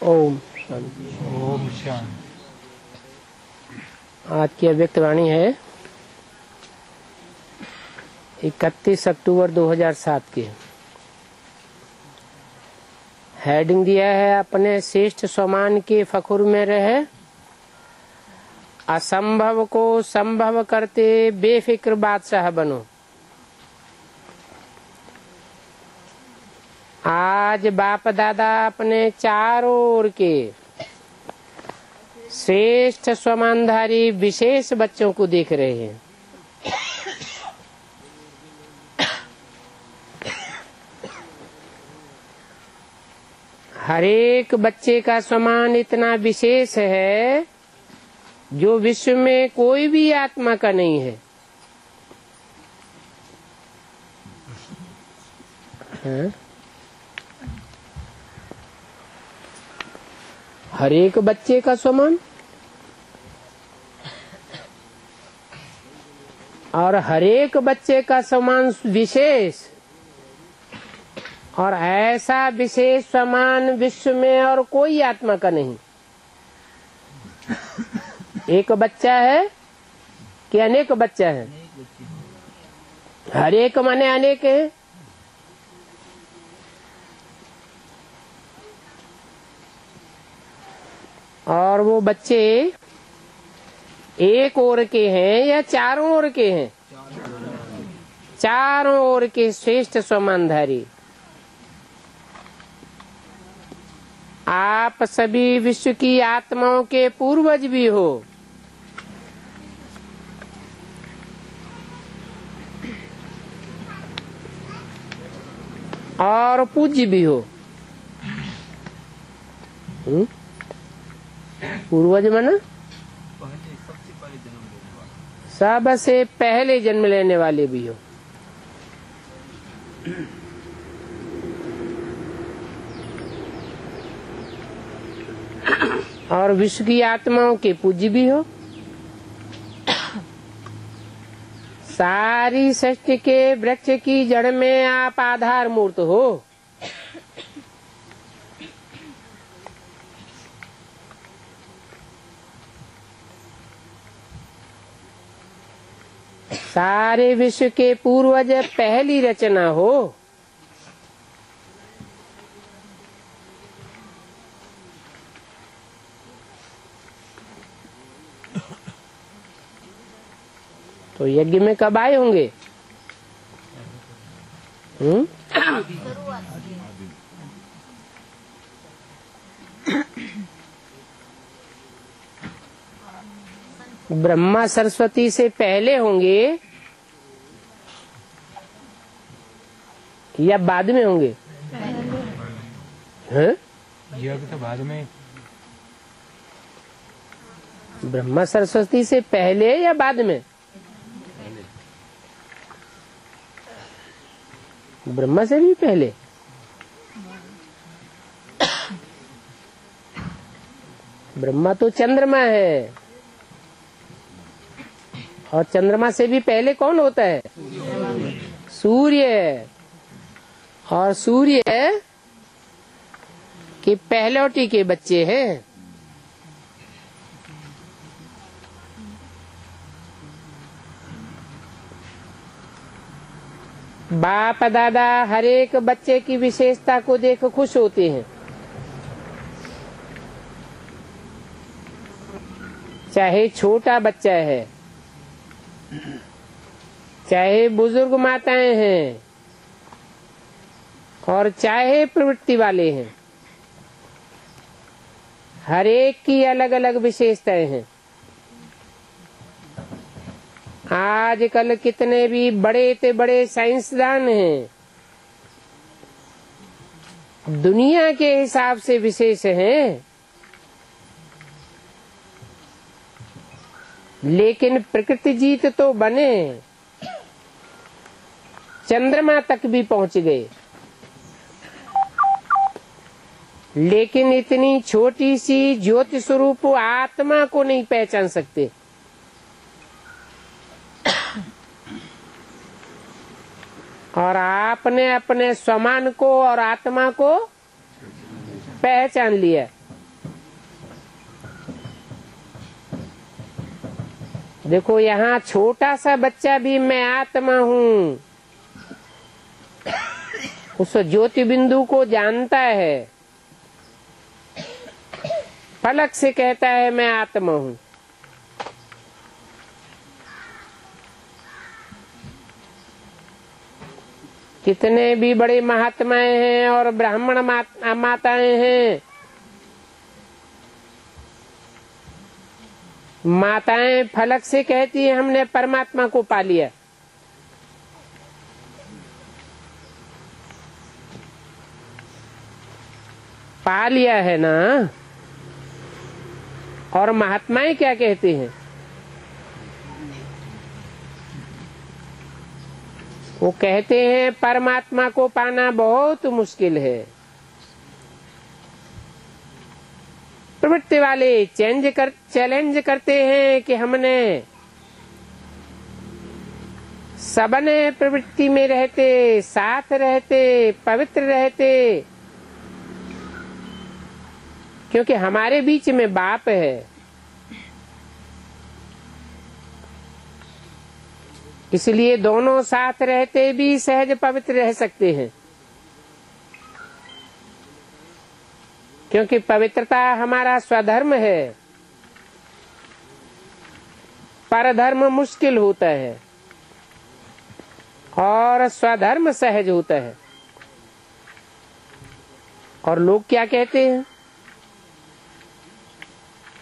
ओम शांति। ओम शांति। आज की अव्यक्त वाणी है 31 अक्टूबर 2007 की। हेडिंग दिया है, अपने श्रेष्ठ समान के फखुर में रहे, असंभव को संभव करते बेफिक्र बादशाह बनो। आज बाप दादा अपने चारों ओर के श्रेष्ठ स्वमानधारी विशेष बच्चों को देख रहे हैं। हर एक बच्चे का समान इतना विशेष है जो विश्व में कोई भी आत्मा का नहीं है। हाँ? हर एक बच्चे का समान और हर एक बच्चे का समान विशेष, और ऐसा विशेष समान विश्व में और कोई आत्मा का नहीं। एक बच्चा है कि अनेक बच्चा है? हर एक माने अनेक है। और वो बच्चे एक ओर के हैं या चारों ओर के हैं? चारों ओर के श्रेष्ठ स्वमानधारी। आप सभी विश्व की आत्माओं के पूर्वज भी हो और पूज्य भी हो। पूर्वज माना सबसे पहले जन्म लेने वाले भी हो। और विश्व की आत्माओं के पूज्य भी हो। सारी सृष्टि के वृक्ष की जड़ में आप आधार मूर्त हो। सारे विश्व के पूर्वज पहली रचना हो। तो यज्ञ में कब आए होंगे? ब्रह्मा सरस्वती से पहले होंगे या बाद में होंगे? हैं? यज्ञ तो बाद में। ब्रह्मा सरस्वती से पहले या बाद में? ब्रह्मा से भी पहले। ब्रह्मा तो चंद्रमा है, और चंद्रमा से भी पहले कौन होता है? सूर्य। और सूर्य के पहलौटी के बच्चे हैं। बाप दादा हर एक बच्चे की विशेषता को देख खुश होते हैं। चाहे छोटा बच्चा है, चाहे बुजुर्ग माताएं हैं, और चाहे प्रवृत्ति वाले हैं, हर एक की अलग अलग विशेषताएं हैं। आजकल कितने भी बड़े से बड़े साइंसदान हैं, दुनिया के हिसाब से विशेष हैं, लेकिन प्रकृति जीत तो बने, चंद्रमा तक भी पहुंच गए, लेकिन इतनी छोटी सी ज्योति स्वरूप आत्मा को नहीं पहचान सकते। और आपने अपने स्वमान को और आत्मा को पहचान लिया। देखो यहाँ छोटा सा बच्चा भी मैं आत्मा हूँ उस ज्योति बिंदु को जानता है, पलक से कहता है मैं आत्मा हूँ। कितने भी बड़े महात्माएं हैं और ब्राह्मण माताएं हैं, माताएं फलक से कहती है हमने परमात्मा को पा लिया। पा लिया है ना। और महात्माएं क्या कहते हैं? वो कहते हैं परमात्मा को पाना बहुत मुश्किल है। प्रवृत्ति वाले चैलेंज करते हैं कि हमने सबने प्रवृत्ति में रहते, साथ रहते, पवित्र रहते, क्योंकि हमारे बीच में बाप है, इसलिए दोनों साथ रहते भी सहज पवित्र रह सकते हैं। क्योंकि पवित्रता हमारा स्वधर्म है, परधर्म मुश्किल होता है और स्वधर्म सहज होता है। और लोग क्या कहते हैं?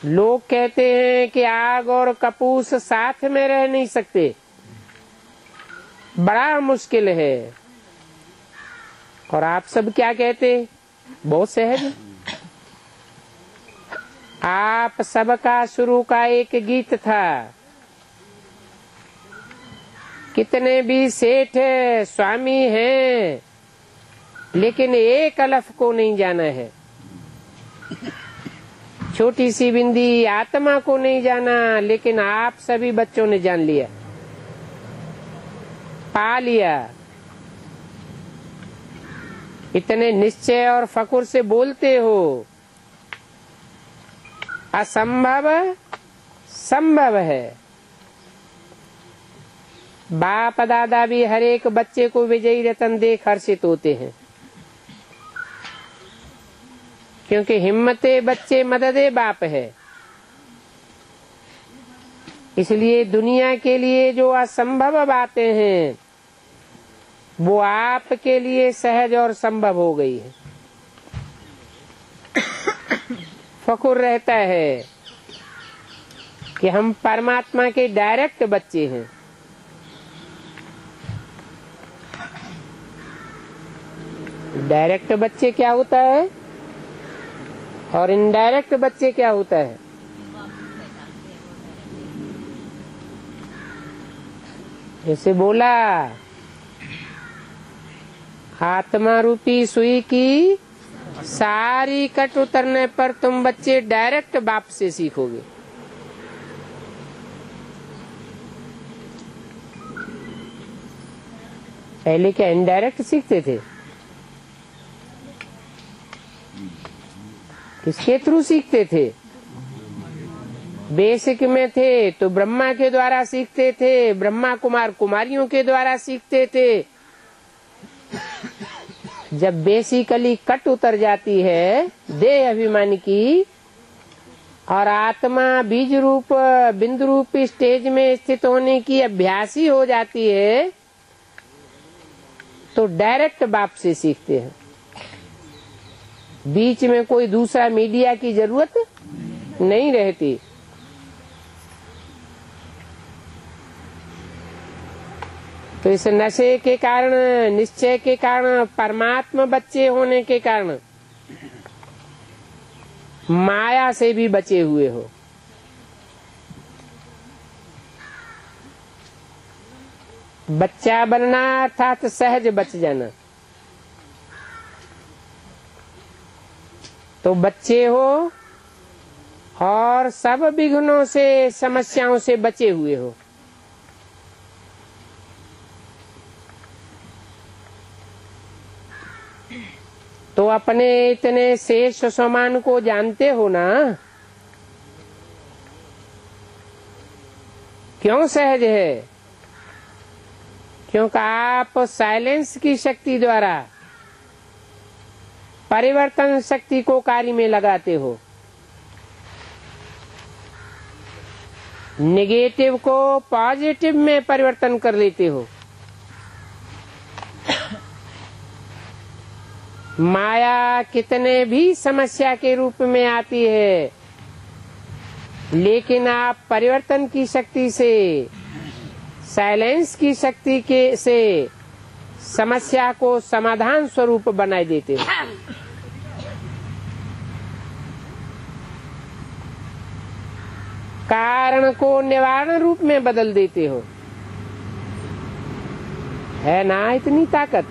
लोग कहते हैं कि आग और कपूस साथ में रह नहीं सकते, बड़ा मुश्किल है। और आप सब क्या कहते? बहुत सहज। आप सबका शुरू का एक गीत था, कितने भी सेठ स्वामी हैं, लेकिन एक अलफ को नहीं जाना है। छोटी सी बिंदी आत्मा को नहीं जाना, लेकिन आप सभी बच्चों ने जान लिया, पा लिया। इतने निश्चय और फकुर से बोलते हो। असंभव संभव है। बाप दादा भी हर एक बच्चे को विजयी रतन देख हर्षित होते हैं, क्योंकि हिम्मते बच्चे मददे बाप है। इसलिए दुनिया के लिए जो असंभव बातें हैं वो आपके लिए सहज और संभव हो गई है। फकुर रहता है कि हम परमात्मा के डायरेक्ट बच्चे हैं। डायरेक्ट बच्चे क्या होता है और इनडायरेक्ट बच्चे क्या होता है? जैसे बोला, आत्मा रूपी सुई की सारी कट उतरने पर तुम बच्चे डायरेक्ट बाप से सीखोगे। पहले क्या इनडायरेक्ट सीखते थे? किसके थ्रू सीखते थे? बेसिक में थे तो ब्रह्मा के द्वारा सीखते थे, ब्रह्मा कुमार कुमारियों के द्वारा सीखते थे। जब बेसिकली कट उतर जाती है देह अभिमान की और आत्मा बीज रूप बिंदु रूप स्टेज में स्थित होने की अभ्यासी हो जाती है, तो डायरेक्ट बाप से सीखते हैं। बीच में कोई दूसरा मीडिया की जरूरत नहीं रहती। तो इस नशे के कारण, निश्चय के कारण, परमात्मा बच्चे होने के कारण माया से भी बचे हुए हो। बच्चा बनना अर्थात सहज बच जाना। तो बच्चे हो और सब विघ्नों से, समस्याओं से बचे हुए हो। तो अपने इतने शेष समान को जानते हो ना, क्यों सहज है? क्योंकि आप साइलेंस की शक्ति द्वारा परिवर्तन शक्ति को कार्य में लगाते हो। नेगेटिव को पॉजिटिव में परिवर्तन कर लेते हो। माया कितने भी समस्या के रूप में आती है, लेकिन आप परिवर्तन की शक्ति से, साइलेंस की शक्ति से समस्या को समाधान स्वरूप बनाए देते हो। कारण को निवारण रूप में बदल देते हो। है ना इतनी ताकत?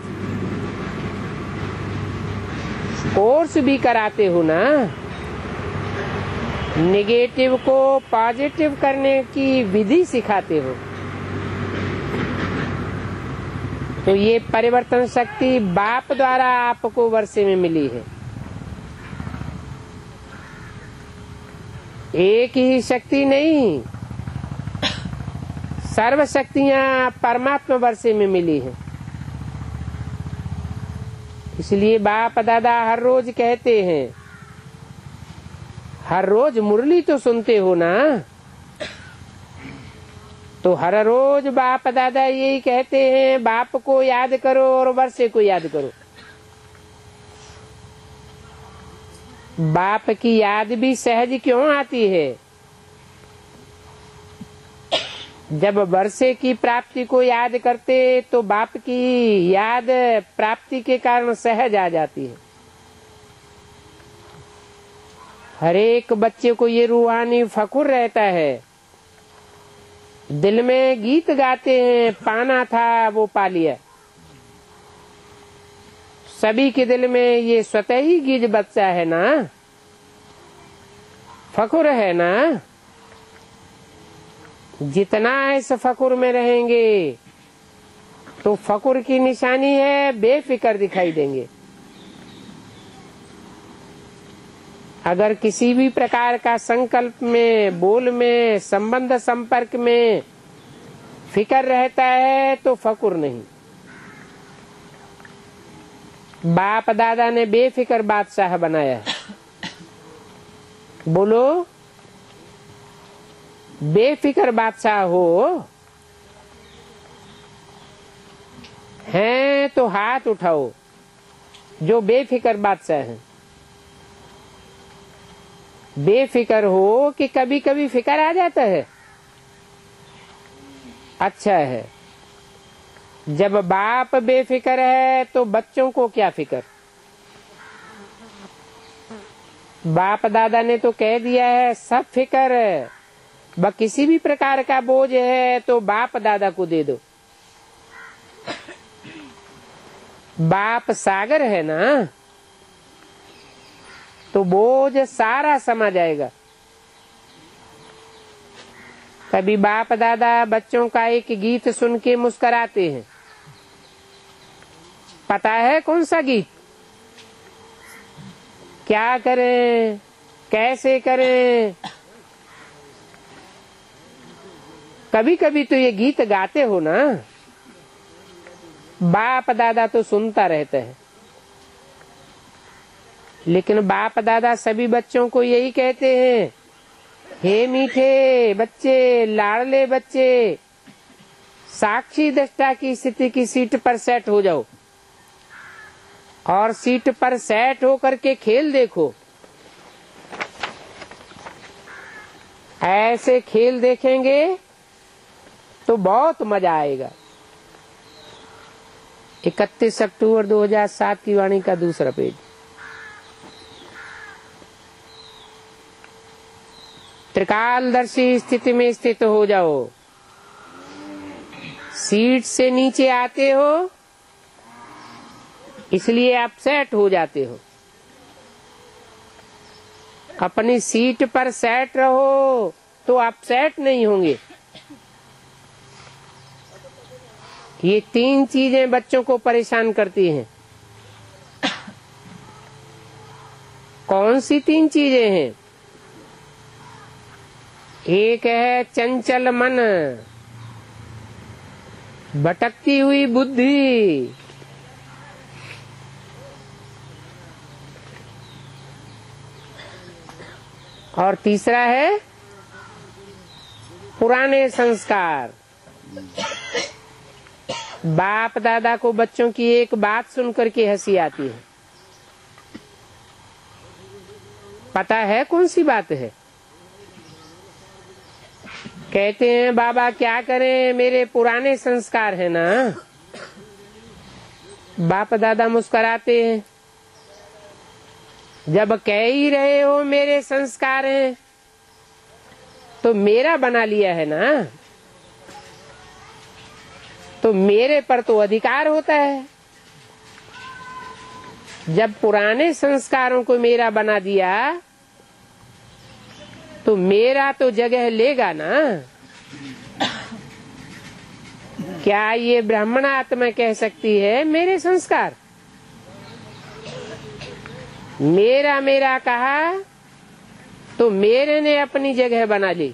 कोर्स भी कराते हो ना, नेगेटिव को पॉजिटिव करने की विधि सिखाते हो। तो ये परिवर्तन शक्ति बाप द्वारा आपको वर्षे में मिली है। एक ही शक्ति नहीं, सर्व शक्तियां परमात्मा वर्षे में मिली है। इसलिए बाप दादा हर रोज कहते हैं, हर रोज मुरली तो सुनते हो ना, तो हर रोज बाप दादा यही कहते हैं, बाप को याद करो और वर्षे को याद करो। बाप की याद भी सहज क्यों आती है? जब वर्षे की प्राप्ति को याद करते तो बाप की याद प्राप्ति के कारण सहज आ जाती है। हर एक बच्चे को ये रूहानी फखुर रहता है, दिल में गीत गाते हैं, पाना था वो पा लिया। सभी के दिल में ये स्वतः ही गीत बच्चा है ना, फखुर है ना। जितना इस फकुर में रहेंगे तो फकुर की निशानी है बेफिक्र दिखाई देंगे। अगर किसी भी प्रकार का संकल्प में, बोल में, संबंध संपर्क में फिक्र रहता है तो फकुर नहीं। बाप दादा ने बेफिक्र बादशाह बनाया है। बोलो, बेफिक्र बादशाह हो हैं तो हाथ उठाओ जो बेफिक्र बादशाह है। बेफिक्र हो कि कभी कभी फिक्र आ जाता है, अच्छा है। जब बाप बेफिक्र है तो बच्चों को क्या फिक्र? बाप दादा ने तो कह दिया है सब फिक्र, किसी भी प्रकार का बोझ है तो बाप दादा को दे दो। बाप सागर है ना, तो बोझ सारा समा जाएगा। कभी बाप दादा बच्चों का एक गीत सुन के मुस्कुराते हैं, पता है कौन सा गीत? क्या करें, कैसे करें? कभी कभी तो ये गीत गाते हो ना, बाप दादा तो सुनता रहता है। लेकिन बाप दादा सभी बच्चों को यही कहते हैं, हे मीठे बच्चे, लाडले बच्चे, साक्षी दृष्टा की स्थिति की सीट पर सेट हो जाओ और सीट पर सेट होकर के खेल देखो। ऐसे खेल देखेंगे तो बहुत मजा आएगा। 31 अक्टूबर 2007 की वाणी का दूसरा पेज। त्रिकालदर्शी स्थिति में स्थित हो जाओ। सीट से नीचे आते हो इसलिए अपसेट हो जाते हो। अपनी सीट पर सेट रहो तो अपसेट नहीं होंगे। ये 3 चीजें बच्चों को परेशान करती हैं। कौन सी 3 चीजें हैं? एक है चंचल मन, भटकती हुई बुद्धि, और तीसरा है पुराने संस्कार। बाप दादा को बच्चों की एक बात सुनकर के हंसी आती है। पता है कौन सी बात है? कहते हैं बाबा क्या करें, मेरे पुराने संस्कार है ना। बाप दादा मुस्कुराते हैं, जब कह ही रहे हो मेरे संस्कार हैं तो मेरा बना लिया है ना, तो मेरे पर तो अधिकार होता है। जब पुराने संस्कारों को मेरा बना दिया तो मेरा तो जगह लेगा ना। क्या ये ब्राह्मण आत्मा कह सकती है मेरे संस्कार? मेरा मेरा कहा तो मेरे ने अपनी जगह बना ली।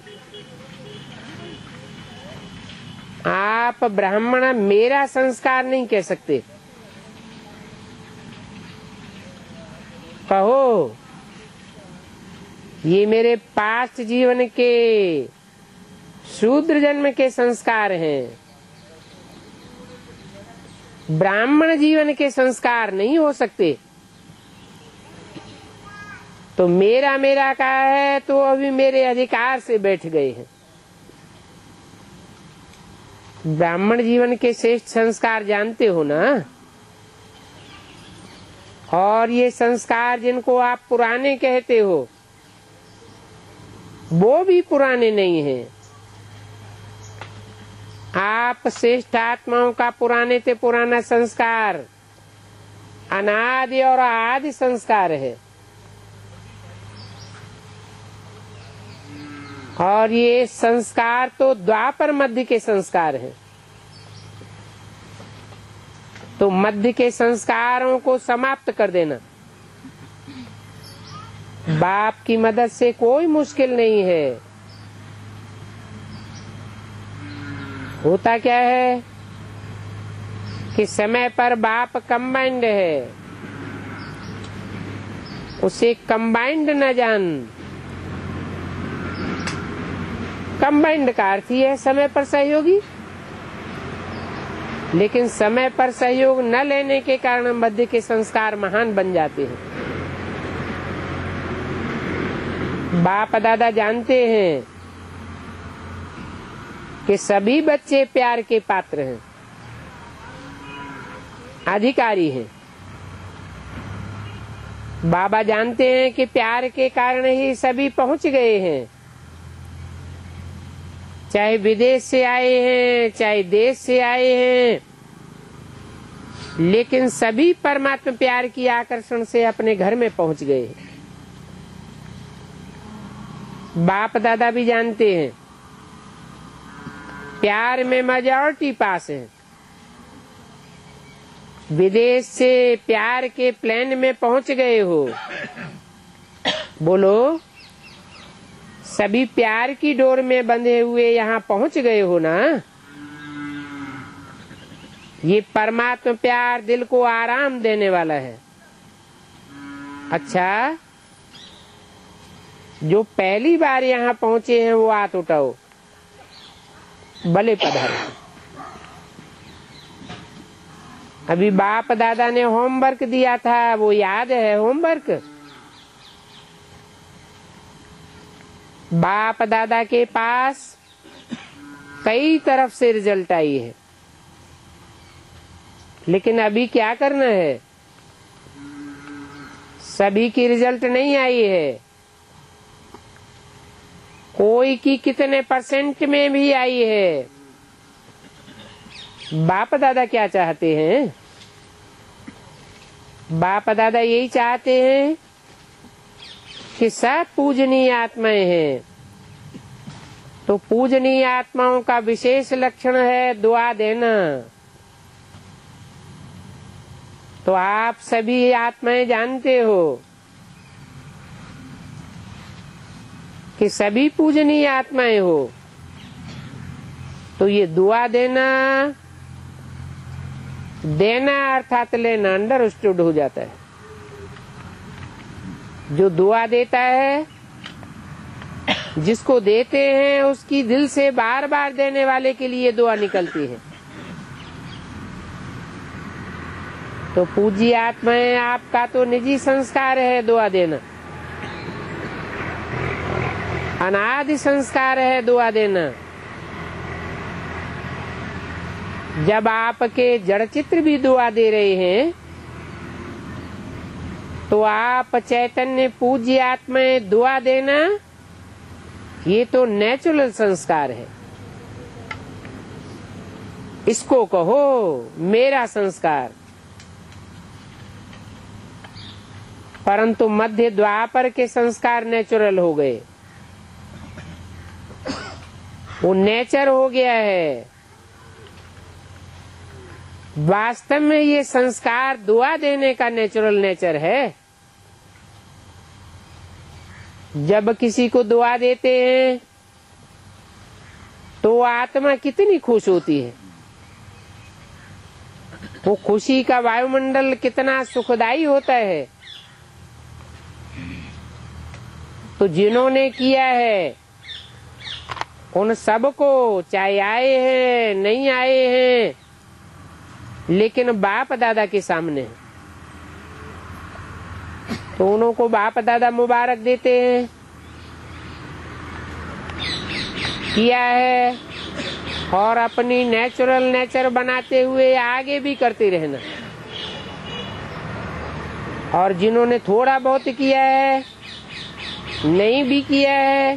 आप ब्राह्मण मेरा संस्कार नहीं कह सकते। कहो ये मेरे पास्ट जीवन के शूद्र जन्म के संस्कार हैं, ब्राह्मण जीवन के संस्कार नहीं हो सकते। तो मेरा मेरा कहा है तो अभी मेरे अधिकार से बैठ गए हैं। ब्राह्मण जीवन के श्रेष्ठ संस्कार जानते हो ना, और ये संस्कार जिनको आप पुराने कहते हो वो भी पुराने नहीं हैं। आप श्रेष्ठ आत्माओं का पुराने से पुराना संस्कार अनादि और आदि संस्कार है, और ये संस्कार तो द्वापर मध्य के संस्कार हैं। तो मध्य के संस्कारों को समाप्त कर देना बाप की मदद से कोई मुश्किल नहीं है। होता क्या है कि समय पर बाप कंबाइंड है, उसे कंबाइंड न जान। कंबाइंड का अर्थ ही है समय पर सहयोगी, लेकिन समय पर सहयोग न लेने के कारण मध्य के संस्कार महान बन जाते हैं। बाप दादा जानते हैं कि सभी बच्चे प्यार के पात्र हैं, अधिकारी हैं। बाबा जानते हैं कि प्यार के कारण ही सभी पहुंच गए हैं, चाहे विदेश से आए हैं चाहे देश से आए हैं, लेकिन सभी परमात्मा प्यार की आकर्षण से अपने घर में पहुंच गए हैं। बाप दादा भी जानते हैं प्यार में मेजॉरिटी पास है। विदेश से प्यार के प्लेन में पहुंच गए हो, बोलो सभी प्यार की डोर में बंधे हुए यहाँ पहुंच गए हो ना। ये परमात्मा प्यार दिल को आराम देने वाला है। अच्छा, जो पहली बार यहाँ पहुंचे हैं वो हाथ उठाओ, भले पधारो। अभी बाप दादा ने होमवर्क दिया था, वो याद है होमवर्क? बाप दादा के पास कई तरफ से रिजल्ट आई है, लेकिन अभी क्या करना है? सभी की रिजल्ट नहीं आई है, कोई की कितने % में भी आई है। बाप दादा क्या चाहते हैं? बाप दादा यही चाहते हैं कि सब पूजनीय आत्माएं हैं। तो पूजनीय आत्माओं का विशेष लक्षण है दुआ देना। तो आप सभी आत्माएं जानते हो कि सभी पूजनीय आत्माएं हो, तो ये दुआ देना देना अर्थात लेना अंडरस्टूड हो जाता है। जो दुआ देता है, जिसको देते हैं, उसकी दिल से बार बार देने वाले के लिए दुआ निकलती है। तो पूज्य आत्माएं, आपका तो निजी संस्कार है दुआ देना, अनादि संस्कार है दुआ देना। जब आपके जड़ चित्र भी दुआ दे रहे हैं तो आप चैतन्य पूज्य आत्माएं दुआ देना, ये तो नेचुरल संस्कार है। इसको कहो मेरा संस्कार। परंतु मध्य द्वापर के संस्कार नेचुरल हो गए, वो नेचर हो गया है। वास्तव में ये संस्कार दुआ देने का नेचुरल नेचर है। जब किसी को दुआ देते हैं तो आत्मा कितनी खुश होती है, वो खुशी का वायुमंडल कितना सुखदायी होता है। तो जिन्होंने किया है उन सबको, चाहे आए हैं नहीं आए हैं, लेकिन बाप दादा के सामने, तो उन्हों को बाप दादा मुबारक देते हैं। किया है और अपनी नेचुरल नेचर बनाते हुए आगे भी करते रहना। और जिन्होंने थोड़ा बहुत किया है, नहीं भी किया है,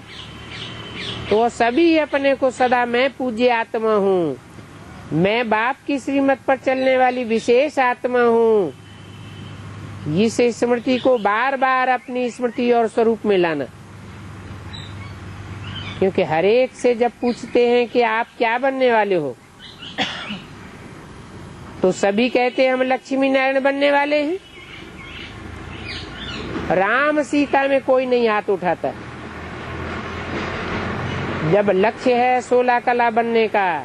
तो सभी अपने को सदा मैं पूज्य आत्मा हूँ, मैं बाप की श्रीमत पर चलने वाली विशेष आत्मा हूँ, इस स्मृति को बार बार अपनी स्मृति और स्वरूप में लाना। क्योंकि हर एक से जब पूछते हैं कि आप क्या बनने वाले हो, तो सभी कहते हैं हम लक्ष्मी नारायण बनने वाले हैं। राम सीता में कोई नहीं हाथ उठाता। जब लक्ष्य है 16 कला बनने का,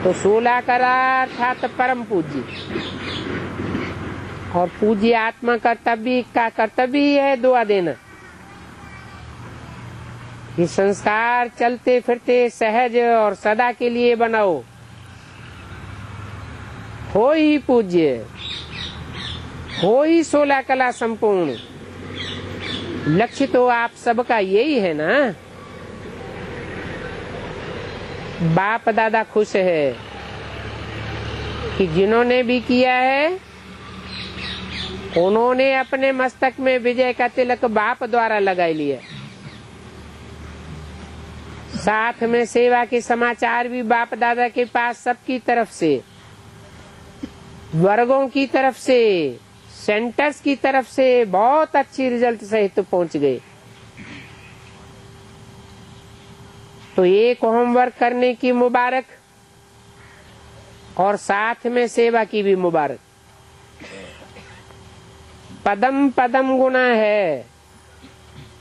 तो 16 कला अर्थात परम पूज्य और पूज्य आत्मा कर्तव्य का कर्तव्य ही है दुआ देना। ये संस्कार चलते फिरते सहज और सदा के लिए बनाओ। हो ही पूज्य, हो ही 16 कला संपूर्ण। लक्ष्य तो आप सबका यही है ना। बाप दादा खुश है कि जिन्होंने भी किया है उन्होंने अपने मस्तक में विजय का तिलक बाप द्वारा लगा लिया। साथ में सेवा के समाचार भी बाप दादा के पास सबकी तरफ से, वर्गों की तरफ से, सेंटर्स की तरफ से बहुत अच्छी रिजल्ट सहित पहुंच गए। तो एक होमवर्क करने की मुबारक और साथ में सेवा की भी मुबारक। पदम पदम गुना है।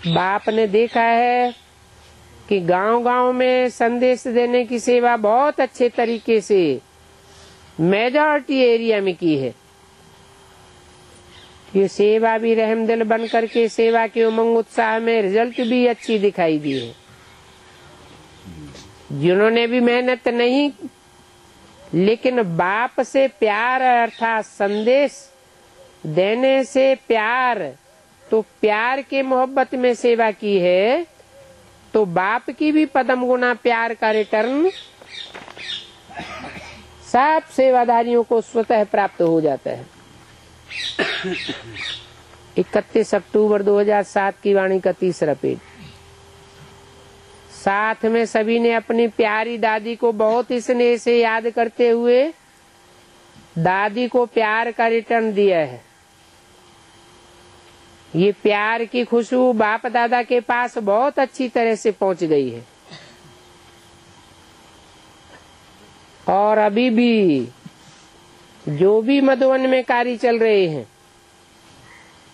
बाप ने देखा है कि गांव-गांव में संदेश देने की सेवा बहुत अच्छे तरीके से मेजॉरिटी एरिया में की है। ये सेवा भी रहमदिल बन करके सेवा के उमंग उत्साह में रिजल्ट भी अच्छी दिखाई दी है। जिन्होंने भी मेहनत नहीं, लेकिन बाप से प्यार अर्थात संदेश देने से प्यार, तो प्यार के मोहब्बत में सेवा की है, तो बाप की भी पदम गुना प्यार का रिटर्न सब सेवादारियों को स्वतः प्राप्त हो जाता है। 31 अक्टूबर 2007 की वाणी का 3रा पेज। साथ में सभी ने अपनी प्यारी दादी को बहुत स्नेह से याद करते हुए दादी को प्यार का रिटर्न दिया है। ये प्यार की खुशबू बाप दादा के पास बहुत अच्छी तरह से पहुंच गई है। और अभी भी जो भी मधुवन में कार्य चल रहे हैं,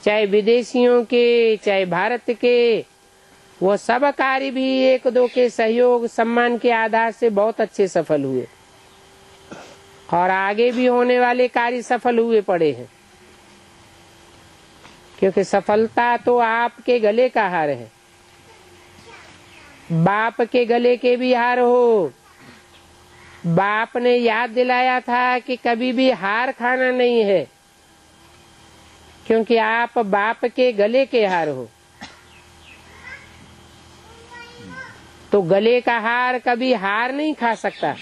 चाहे विदेशियों के चाहे भारत के, वो सब कार्य भी एक दो के सहयोग सम्मान के आधार से बहुत अच्छे सफल हुए। और आगे भी होने वाले कार्य सफल हुए पड़े हैं, क्योंकि सफलता तो आपके गले का हार है। बाप के गले के भी हार हो। बाप ने याद दिलाया था कि कभी भी हार खाना नहीं है, क्योंकि आप बाप के गले के हार हो। तो गले का हार कभी हार नहीं खा सकता।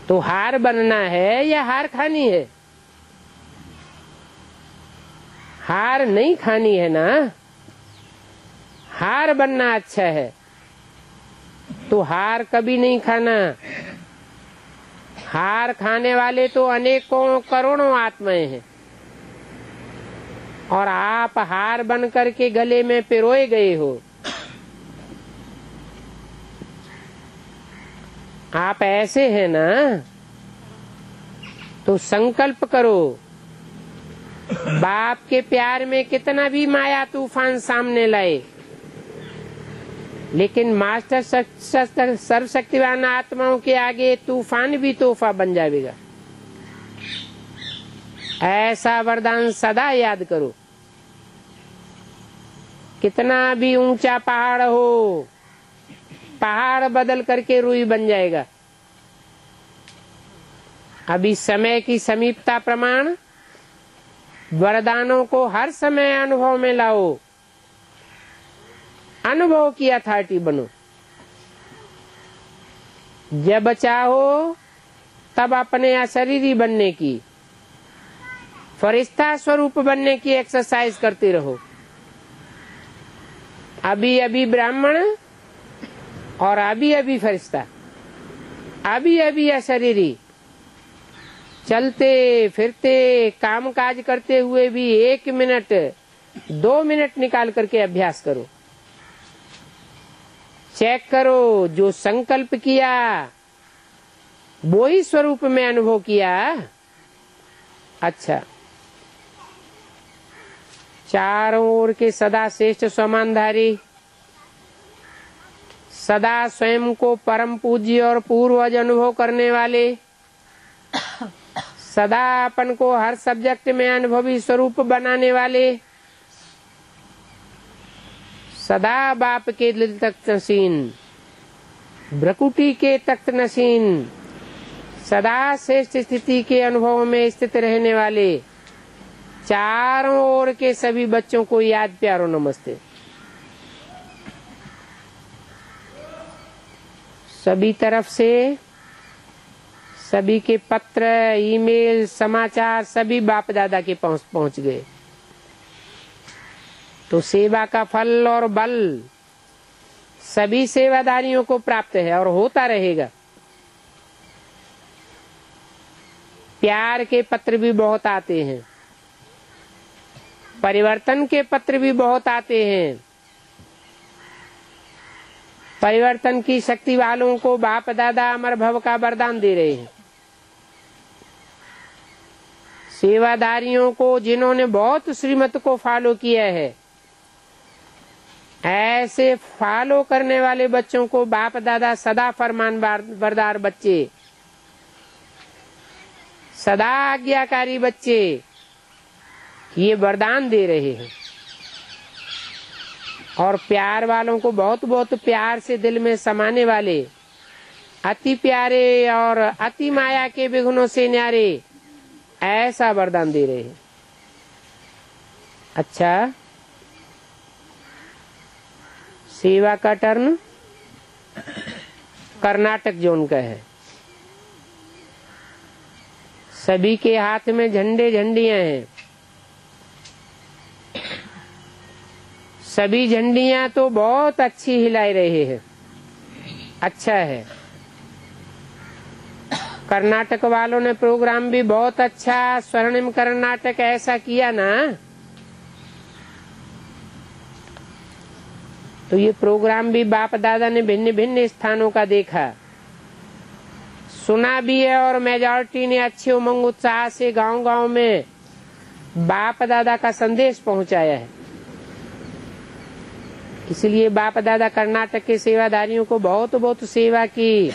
तो हार बनना है या हार खानी है? हार नहीं खानी है ना, हार बनना अच्छा है। तो हार कभी नहीं खाना। हार खाने वाले तो अनेकों करोड़ों आत्माएं हैं, और आप हार बन करके गले में पिरोए गए हो। आप ऐसे हैं ना, तो संकल्प करो। बाप के प्यार में कितना भी माया तूफान सामने लाए, लेकिन मास्टर सर्वशक्तिवान आत्माओं के आगे तूफान भी तोहफा बन जाएगा। ऐसा वरदान सदा याद करो। कितना भी ऊंचा पहाड़ हो, पहाड़ बदल करके रुई बन जाएगा। अभी समय की समीपता प्रमाण वरदानों को हर समय अनुभव में लाओ। अनुभव की अथॉरिटी बनो। जब चाहो तब अपने अशरीरी बनने की, फरिश्ता स्वरूप बनने की एक्सरसाइज करते रहो। अभी अभी ब्राह्मण और अभी अभी फरिश्ता, अभी अभी अशरीरी। चलते फिरते काम काज करते हुए भी 1 मिनट 2 मिनट निकाल करके अभ्यास करो। चेक करो, जो संकल्प किया वो ही स्वरूप में अनुभव किया। अच्छा, चारों ओर के सदा श्रेष्ठ समानधारी, सदा स्वयं को परम पूज्य और पूर्वज अनुभव करने वाले, सदा अपन को हर सब्जेक्ट में अनुभवी स्वरूप बनाने वाले, सदा बाप के दिल तख्त नशीन, भ्रकुटी के तख्त नशीन, सदा श्रेष्ठ स्थिति के अनुभव में स्थित रहने वाले चारों ओर के सभी बच्चों को याद प्यारो नमस्ते। सभी तरफ से सभी के पत्र, ईमेल, समाचार सभी बाप दादा के पहुंच गए। तो सेवा का फल और बल सभी सेवादारियों को प्राप्त है और होता रहेगा। प्यार के पत्र भी बहुत आते हैं, परिवर्तन के पत्र भी बहुत आते हैं। परिवर्तन की शक्ति वालों को बाप दादा अमर भव का वरदान दे रहे हैं। सेवादारियों को, जिन्होंने बहुत श्रीमत को फॉलो किया है, ऐसे फॉलो करने वाले बच्चों को बाप दादा सदा फरमान बरदार बच्चे, सदा आज्ञाकारी बच्चे, ये वरदान दे रहे हैं। और प्यार वालों को बहुत बहुत प्यार से दिल में समाने वाले, अति प्यारे और अति माया के विघ्नों से न्यारे, ऐसा वरदान दे रहे हैं। अच्छा, सेवा का टर्न कर्नाटक जोन का है। सभी के हाथ में झंडे झंडियां हैं। सभी झंडियां तो बहुत अच्छी हिला रहे हैं। अच्छा है। कर्नाटक वालों ने प्रोग्राम भी बहुत अच्छा, स्वर्णिम कर्नाटक ऐसा किया ना, तो ये प्रोग्राम भी बाप दादा ने भिन्न भिन्न स्थानों का देखा, सुना भी है, और मेजॉरिटी ने अच्छे उमंग उत्साह से गांव-गांव में बाप दादा का संदेश पहुंचाया है। इसलिए बाप दादा कर्नाटक के सेवादारियों को बहुत बहुत सेवा की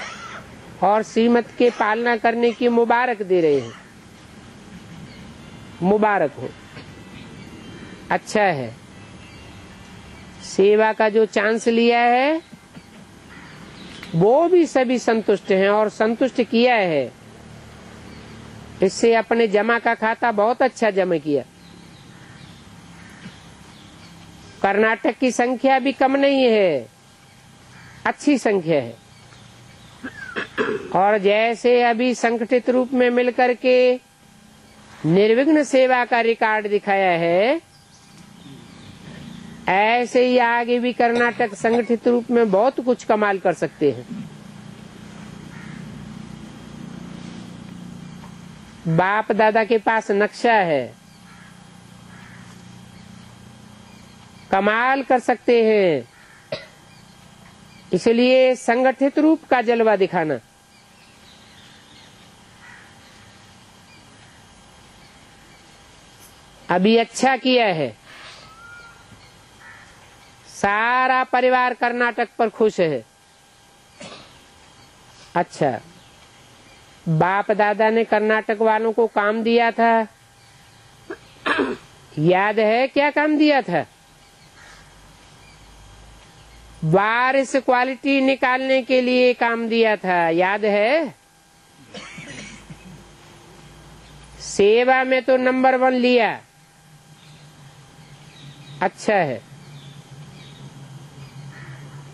और श्रीमत के पालना करने की मुबारक दे रहे हैं। मुबारक हो, अच्छा है। सेवा का जो चांस लिया है वो भी सभी संतुष्ट हैं और संतुष्ट किया है। इससे अपने जमा का खाता बहुत अच्छा जमा किया। कर्नाटक की संख्या भी कम नहीं है, अच्छी संख्या है। और जैसे अभी संगठित रूप में मिलकर के निर्विघ्न सेवा का रिकॉर्ड दिखाया है, ऐसे ही आगे भी कर्नाटक संगठित रूप में बहुत कुछ कमाल कर सकते हैं। बाप दादा के पास नक्शा है, कमाल कर सकते हैं। इसलिए संगठित रूप का जलवा दिखाना। अभी अच्छा किया है, सारा परिवार कर्नाटक पर खुश है। अच्छा, बाप दादा ने कर्नाटक वालों को काम दिया था, याद है क्या काम दिया था? वारिस क्वालिटी निकालने के लिए काम दिया था, याद है? सेवा में तो नंबर 1 लिया, अच्छा है।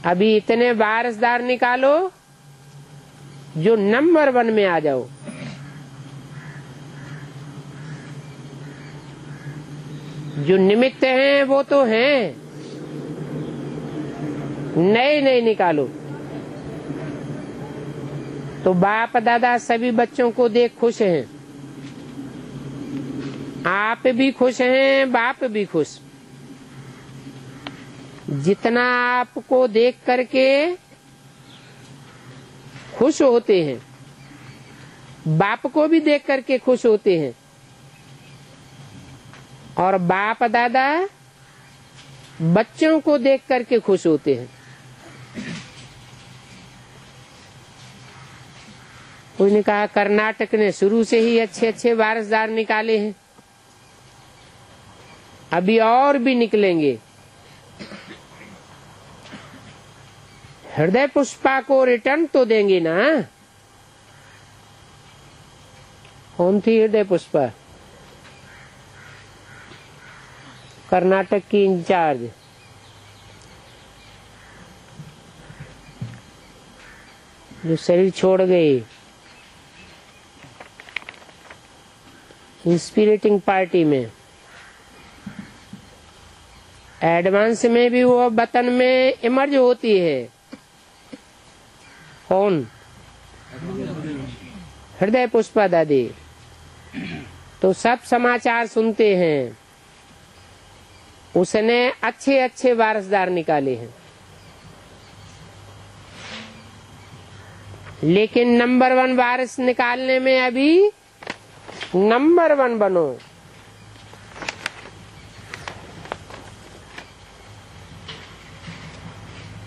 अभी इतने वारिसदार निकालो जो नंबर 1 में आ जाओ। जो निमित्त हैं वो तो हैं, नए नए निकालो। तो बाप दादा सभी बच्चों को देख खुश हैं, आप भी खुश हैं, बाप भी खुश। जितना आपको देख करके खुश होते हैं, बाप को भी देख करके खुश होते हैं। और बाप दादा बच्चों को देख करके खुश होते हैं। उसने कहा कर्नाटक ने शुरू से ही अच्छे अच्छे वारिसदार निकाले हैं, अभी और भी निकलेंगे। हृदय पुष्पा को रिटर्न तो देंगे ना? कौन थी हृदय पुष्पा? कर्नाटक की इंचार्ज। जो शरीर छोड़ गई इंस्पिरेटिंग पार्टी में, एडवांस में भी वो वतन में इमर्ज होती है। कौन? हृदय पुष्पा दादी। तो सब समाचार सुनते हैं, उसने अच्छे अच्छे वारिसदार निकाले हैं। लेकिन नंबर 1 वारिस निकालने में अभी नंबर 1 बनो।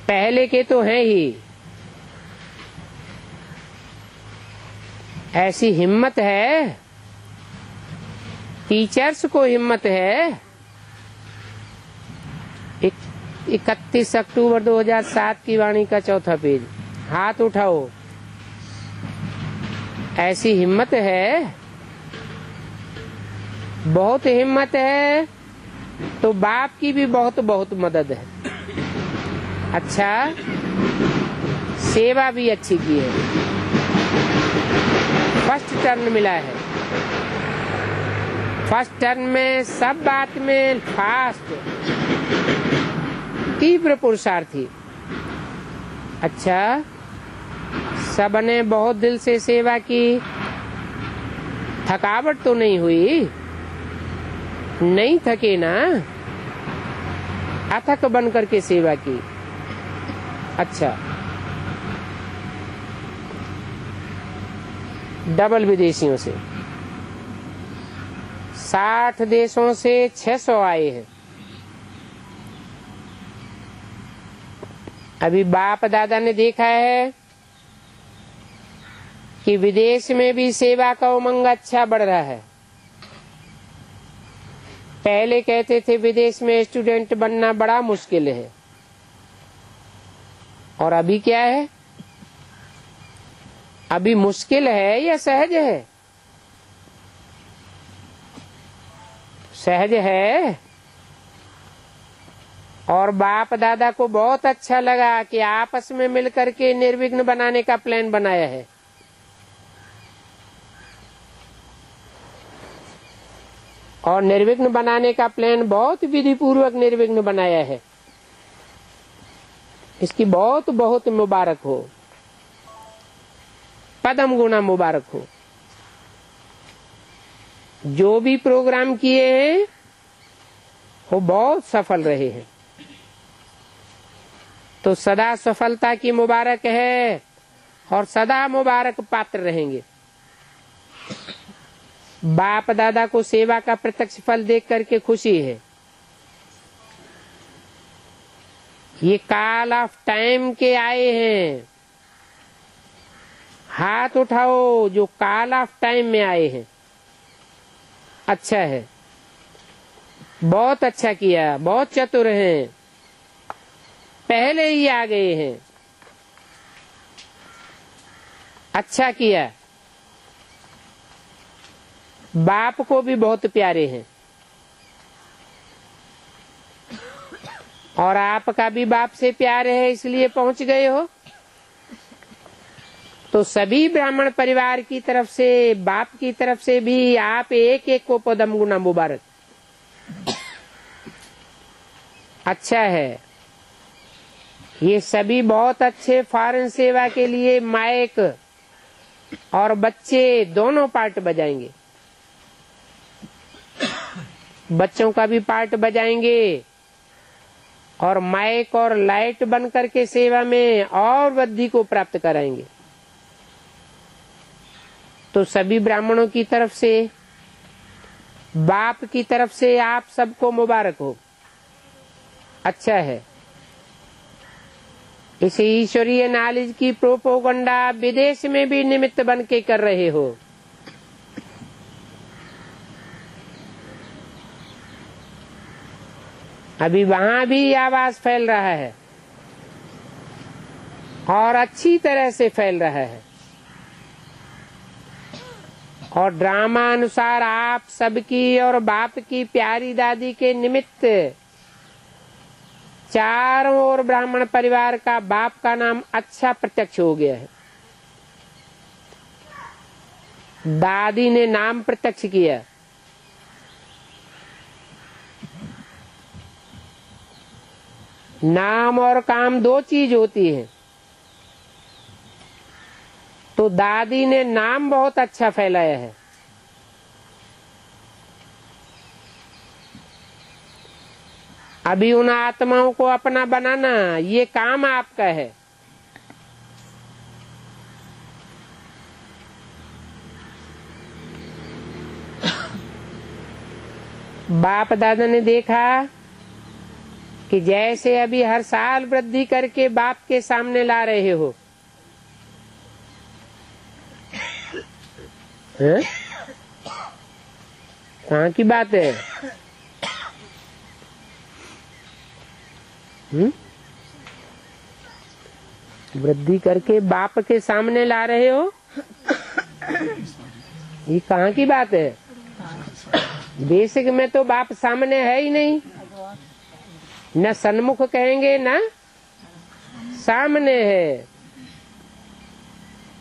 पहले के तो हैं ही। ऐसी हिम्मत है, टीचर्स को हिम्मत है। 31 अक्टूबर 2007 की वाणी का 4था पेज, हाथ उठाओ। ऐसी हिम्मत है, बहुत हिम्मत है, तो बाप की भी बहुत बहुत मदद है। अच्छा, सेवा भी अच्छी की है, फर्स्ट टर्न मिला है। फर्स्ट टर्न में सब बात में फास्ट, तीव्र पुरुषार्थी। अच्छा, सबने बहुत दिल से सेवा की, थकावट तो नहीं हुई? नहीं थके ना, अथक बन करके सेवा की। अच्छा, डबल विदेशियों से 60 देशों से 600 आए हैं। अभी बाप दादा ने देखा है कि विदेश में भी सेवा का उमंग अच्छा बढ़ रहा है। पहले कहते थे विदेश में स्टूडेंट बनना बड़ा मुश्किल है, और अभी क्या है? अभी मुश्किल है या सहज है? सहज है। और बाप दादा को बहुत अच्छा लगा कि आपस में मिलकर के निर्विघ्न बनाने का प्लान बनाया है। और निर्विघ्न बनाने का प्लान बहुत विधि पूर्वक निर्विघ्न बनाया है। इसकी बहुत बहुत मुबारक हो, पदम गुना मुबारक हो। जो भी प्रोग्राम किए हैं वो बहुत सफल रहे हैं, तो सदा सफलता की मुबारक है और सदा मुबारक पात्र रहेंगे। बाप दादा को सेवा का प्रत्यक्ष फल देख करके खुशी है। ये कॉल ऑफ टाइम के आए हैं। हाथ उठाओ जो कॉल ऑफ टाइम में आए हैं। अच्छा है, बहुत अच्छा किया, बहुत चतुर हैं, पहले ही आ गए हैं। अच्छा किया। बाप को भी बहुत प्यारे हैं, और आपका भी बाप से प्यार है इसलिए पहुंच गए हो। तो सभी ब्राह्मण परिवार की तरफ से, बाप की तरफ से भी आप एक एक को पदम गुना मुबारक। अच्छा है। ये सभी बहुत अच्छे फॉरेन सेवा के लिए माइक और बच्चे दोनों पार्ट बजाएंगे। बच्चों का भी पार्ट बजाएंगे और माइक और लाइट बन करके सेवा में और वृद्धि को प्राप्त कराएंगे। तो सभी ब्राह्मणों की तरफ से, बाप की तरफ से आप सबको मुबारक हो। अच्छा है। इस ईश्वरीय नॉलेज की प्रोपोगंडा विदेश में भी निमित्त बन के कर रहे हो। अभी वहां भी आवाज फैल रहा है और अच्छी तरह से फैल रहा है। और ड्रामा अनुसार आप सबकी और बाप की प्यारी दादी के निमित्त चारों ओर ब्राह्मण परिवार का बाप का नाम अच्छा प्रत्यक्ष हो गया है। दादी ने नाम प्रत्यक्ष किया। नाम और काम दो चीज होती है। तो दादी ने नाम बहुत अच्छा फैलाया है। अभी उन आत्माओं को अपना बनाना, ये काम आपका है। बाप दादा ने देखा कि जैसे अभी हर साल वृद्धि करके बाप के सामने ला रहे हो, कहाँ की बात है? वृद्धि करके बाप के सामने ला रहे हो, ये कहाँ की बात है? बेसिक में तो बाप सामने है ही नहीं, न सन्मुख कहेंगे न सामने है।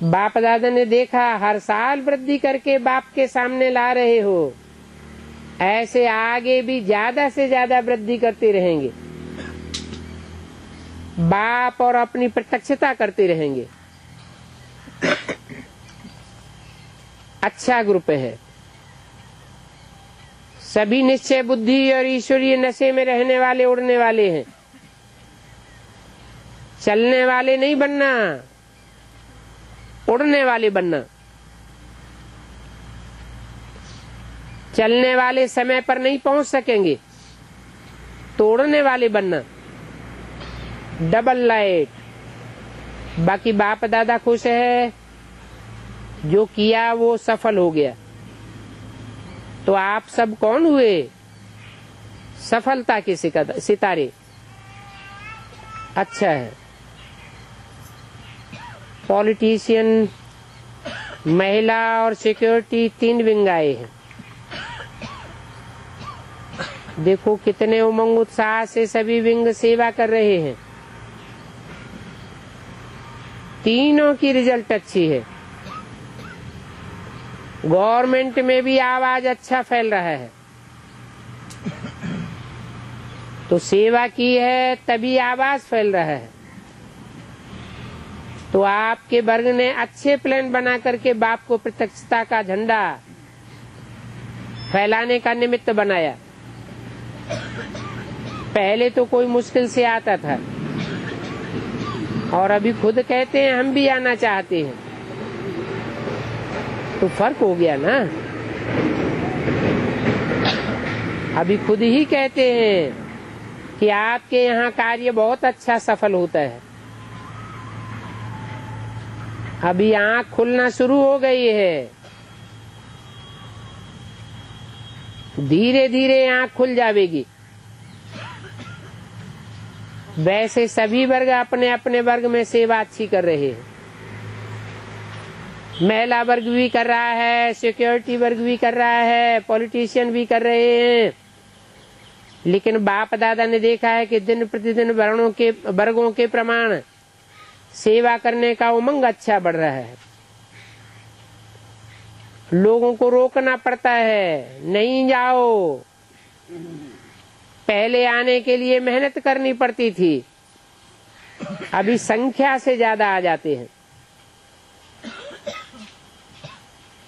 बाप दादा ने देखा हर साल वृद्धि करके बाप के सामने ला रहे हो, ऐसे आगे भी ज्यादा से ज्यादा वृद्धि करते रहेंगे। बाप और अपनी प्रत्यक्षता करते रहेंगे। अच्छा ग्रुप है। सभी निश्चय बुद्धि और ईश्वरीय नशे में रहने वाले, उड़ने वाले हैं। चलने वाले नहीं बनना, उड़ने वाले बनना। चलने वाले समय पर नहीं पहुंच सकेंगे, तो उड़ने वाले बनना। Double light. बाकी बाप दादा खुश है, जो किया वो सफल हो गया। तो आप सब कौन हुए? सफलता के सितारे। अच्छा है। पॉलिटिशियन, महिला और सिक्योरिटी 3 विंग आए हैं। देखो कितने उमंग उत्साह से सभी विंग सेवा कर रहे हैं। तीनों की रिजल्ट अच्छी है। गवर्नमेंट में भी आवाज अच्छा फैल रहा है। तो सेवा की है तभी आवाज फैल रहा है। तो आपके वर्ग ने अच्छे प्लान बना करके बाप को प्रत्यक्षता का झंडा फैलाने का निमित्त बनाया। पहले तो कोई मुश्किल से आता था और अभी खुद कहते हैं हम भी आना चाहते हैं। तो फर्क हो गया ना। अभी खुद ही कहते हैं कि आपके यहाँ कार्य बहुत अच्छा सफल होता है। अभी आँख खुलना शुरू हो गई है। धीरे धीरे आँख खुल जाएगी। वैसे सभी वर्ग अपने अपने वर्ग में सेवा अच्छी कर रहे हैं। महिला वर्ग भी कर रहा है, सिक्योरिटी वर्ग भी कर रहा है, पॉलिटिशियन भी कर रहे हैं। लेकिन बाप दादा ने देखा है कि दिन प्रतिदिन वर्गों के प्रमाण सेवा करने का उमंग अच्छा बढ़ रहा है। लोगों को रोकना पड़ता है, नहीं जाओ। पहले आने के लिए मेहनत करनी पड़ती थी, अभी संख्या से ज्यादा आ जाते हैं।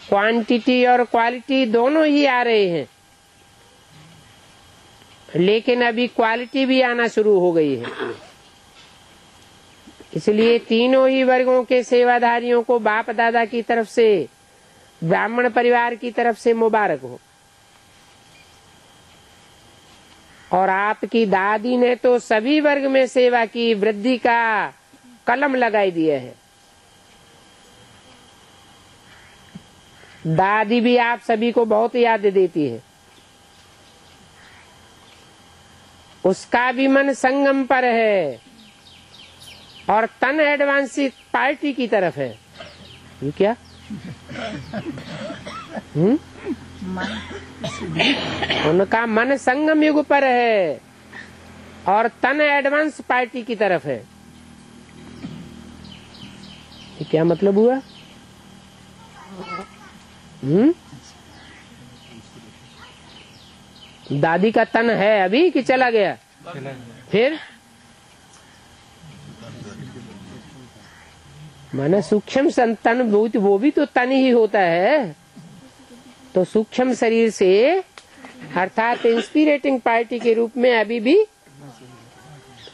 क्वांटिटी और क्वालिटी दोनों ही आ रहे हैं, लेकिन अभी क्वालिटी भी आना शुरू हो गई है। इसलिए तीनों ही वर्गों के सेवाधारियों को बाप दादा की तरफ से, ब्राह्मण परिवार की तरफ से मुबारक हो। और आपकी दादी ने तो सभी वर्ग में सेवा की, वृद्धि का कलम लगाई दिया है। दादी भी आप सभी को बहुत याद देती है। उसका भी मन संगम पर है और तन एडवांस पार्टी की तरफ है। ये क्या? उनका मन संगम युग पर है और तन एडवांस पार्टी की तरफ है। ये क्या मतलब हुआ? दादी का तन है अभी कि चला गया? फिर माना सूक्ष्म तन, वो भी तो तन ही होता है। तो सूक्ष्म शरीर से अर्थात इंस्पिरेटिंग पार्टी के रूप में अभी भी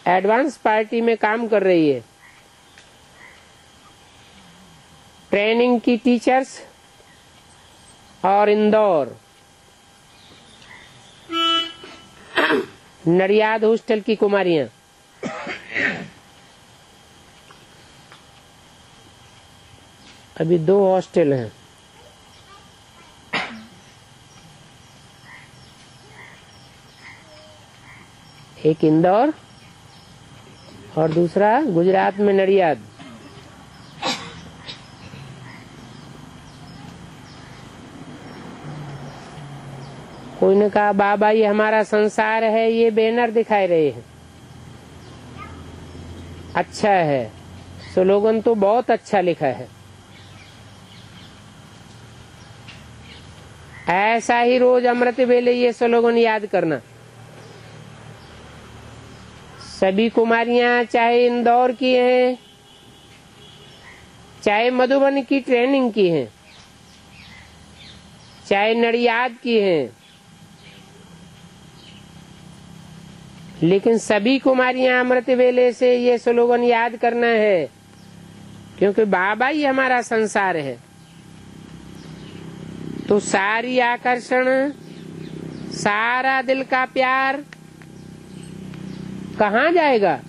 एडवांस पार्टी में काम कर रही है। ट्रेनिंग की टीचर्स और इंदौर, नडियाद हॉस्टल की कुमारियां, अभी 2 हॉस्टल हैं। एक इंदौर और दूसरा गुजरात में नडियाद। कोई ने कहा बाबा ये हमारा संसार है, ये बैनर दिखाई रहे हैं। अच्छा है, स्लोगन तो बहुत अच्छा लिखा है। ऐसा ही रोज अमृत वेले ये स्लोगन याद करना। सभी कुमारियां चाहे इंदौर की हैं, चाहे मधुबन की ट्रेनिंग की हैं, चाहे नडियाद की हैं, लेकिन सभी कुमारियां अमृत वेले से ये स्लोगन याद करना है, क्योंकि बाबा ही हमारा संसार है। तो सारी आकर्षण, सारा दिल का प्यार कहाँ जाएगा?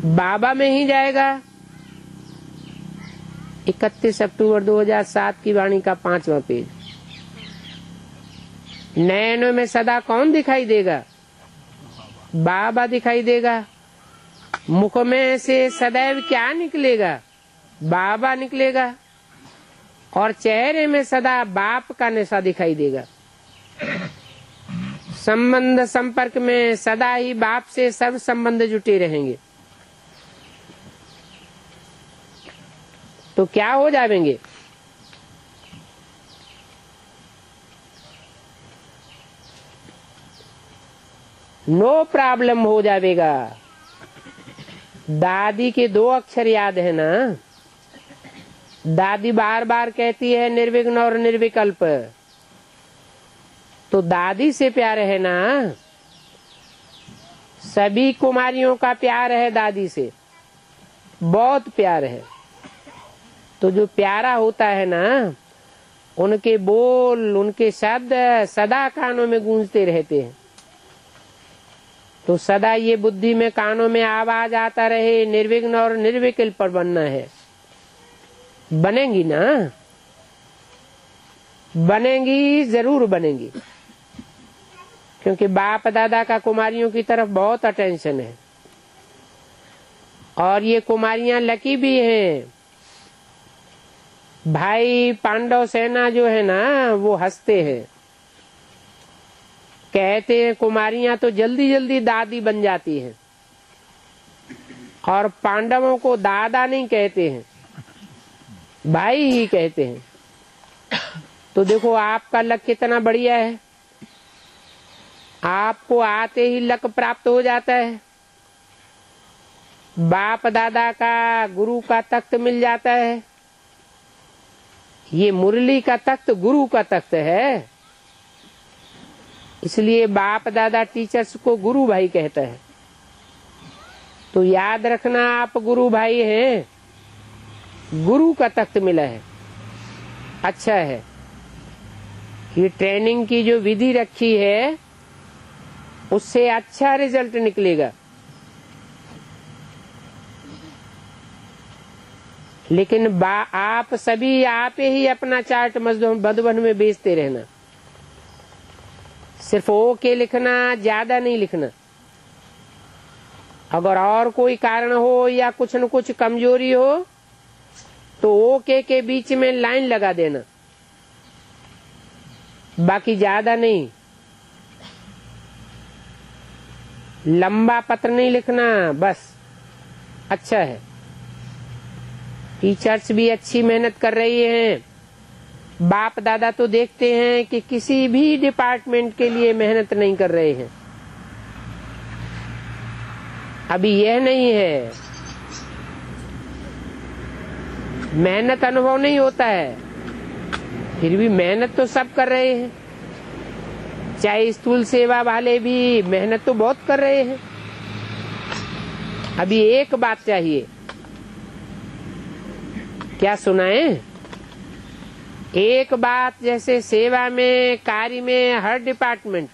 बाबा में ही जाएगा। 31 अक्टूबर 2007 की वाणी का 5वां पेज। नयनों में सदा कौन दिखाई देगा? बाबा दिखाई देगा। मुख में से सदैव क्या निकलेगा? बाबा निकलेगा। और चेहरे में सदा बाप का नशा दिखाई देगा। संबंध संपर्क में सदा ही बाप से सब संबंध जुटे रहेंगे। तो क्या हो जाएंगे? नो प्रॉब्लम हो जाएगा। दादी के 2 अक्षर याद है ना? दादी बार बार कहती है निर्विघ्न और निर्विकल्प। तो दादी से प्यार है ना? सभी कुमारियों का प्यार है दादी से, बहुत प्यार है। तो जो प्यारा होता है ना, उनके बोल, उनके शब्द सदा कानों में गूंजते रहते हैं। तो सदा ये बुद्धि में, कानों में आवाज आता रहे, निर्विघ्न और निर्विकल्प पर बनना है। बनेंगी ना? बनेंगी, जरूर बनेंगी। क्योंकि बाप दादा का कुमारियों की तरफ बहुत अटेंशन है। और ये कुमारियां लकी भी हैं। भाई पांडव सेना जो है ना, वो हंसते हैं, कहते हैं कुमारियां तो जल्दी जल्दी दादी बन जाती हैं। और पांडवों को दादा नहीं कहते हैं, भाई ही कहते हैं। तो देखो आपका लक कितना बढ़िया है। आपको आते ही लक प्राप्त हो जाता है। बाप दादा का, गुरु का तख्त मिल जाता है। ये मुरली का तख्त गुरु का तख्त है। इसलिए बाप दादा टीचर्स को गुरु भाई कहता है। तो याद रखना, आप गुरु भाई हैं। गुरु का तख्त मिला है, अच्छा है। ये ट्रेनिंग की जो विधि रखी है, उससे अच्छा रिजल्ट निकलेगा। लेकिन आप सभी आप ही अपना चार्ट मधुबन में बेचते रहना। सिर्फ ओके लिखना, ज्यादा नहीं लिखना। अगर और कोई कारण हो या कुछ न कुछ कमजोरी हो, तो ओके के बीच में लाइन लगा देना, बाकी ज्यादा नहीं। लंबा पत्र नहीं लिखना, बस। अच्छा है। टीचर्स भी अच्छी मेहनत कर रही हैं। बाप दादा तो देखते हैं कि किसी भी डिपार्टमेंट के लिए मेहनत नहीं कर रहे हैं। अभी यह नहीं है, मेहनत अनुभव नहीं होता है, फिर भी मेहनत तो सब कर रहे हैं। चाहे स्थूल सेवा वाले भी मेहनत तो बहुत कर रहे हैं। अभी एक बात चाहिए, क्या सुनाएं? एक बात, जैसे सेवा में, कार्य में, हर डिपार्टमेंट,